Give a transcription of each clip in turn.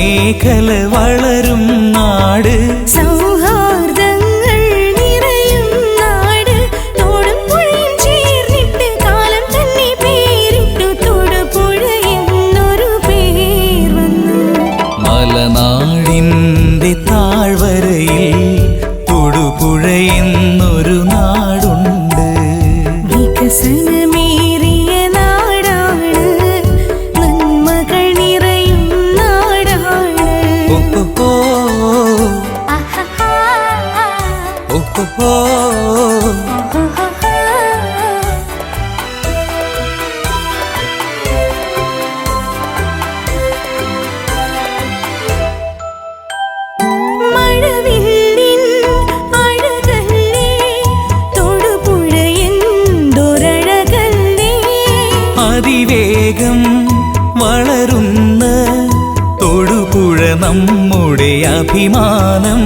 മേഖല വളരും നാട് സൗഹാർദ്ദങ്ങൾ നിറയും നാട് തോടും പുഴയും ചേർന്നിട്ട് കാലം തന്നെ പേരിട്ടു തൊടുപുഴ എന്നൊരു പേർ വന്നു മലനാടിൻ്റെ താഴ്വരയിൽ തൊടുപുഴ എന്നൊരു നാടുണ്ട് വികസനമേറിയ നാടാണ് നന്മകൾ നിറയും നാടാണ് മഴവില്ലിൻ അഴകല്ലേ തൊടുപുഴ എന്തൊരഴകല്ലേ അതിവേഗം വളരുന്ന തൊടുപുഴ നമ്മുടെ അഭിമാനം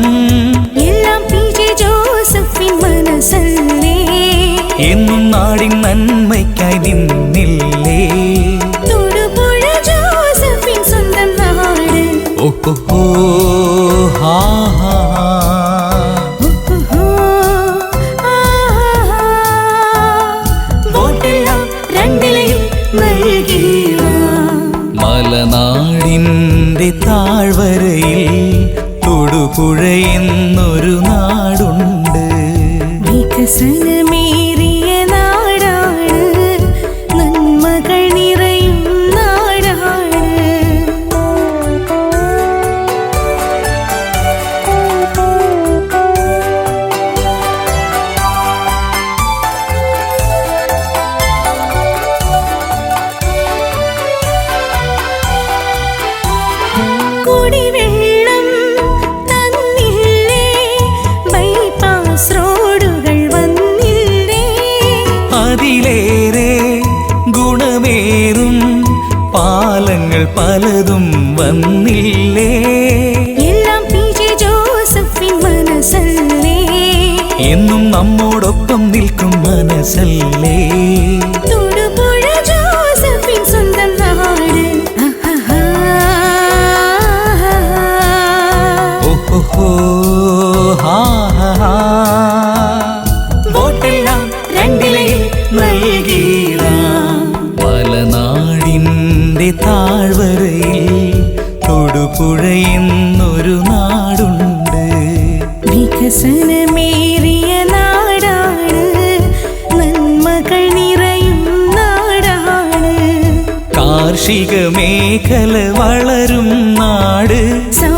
എല്ലാം പി.ജെ. ജോസഫിൻ മനസ്സല്ലേ എന്നും നാടിൻ നന്മയ്ക്കായി നിന്നില്ലേ തൊടുപുഴ ജോസഫിൻ സ്വന്തം നാട് ഓഹോ ഹാ ഹാ വോട്ടെല്ലാം രണ്ടിലെയും നൽകിയിടാം മലനാടിൻ്റെ താഴ്വരയിൽ തൊടുപുഴ എന്നൊരു നാടുണ്ട് വികസനമേറിയ നാടാണ് നന്മകൾ നിറയും നാടാണ് കുടിവെള്ളം തന്നില്ലേ ബൈപ്പാസ് റോഡുകൾ വന്നില്ലേ അതിലേറെ ഗുണമേറും പാലങ്ങൾ പലതും വന്നില്ലേ എല്ലാം പി.ജെ. ജോസഫിൻ മനസ്സല്ലേ എന്നും നമ്മോടൊപ്പം നിൽക്കും മനസ്സല്ലേ തൊടുപുഴ ജോസഫിൻ സ്വന്തം നാട് ഓഹോ ഹാ ഹാ വോട്ടെല്ലാം രണ്ടിലെയും നൽകിയിടാം മലനാടിൻ്റെ താഴ്വരയിൽ തൊടുപുഴ എന്നൊരു നാടുണ്ട് വികസനമേറിയ നാടാണ് നന്മകൾ നിറയും നാടാണ് കാർഷിക മേഖല വളരും നാട് സൗ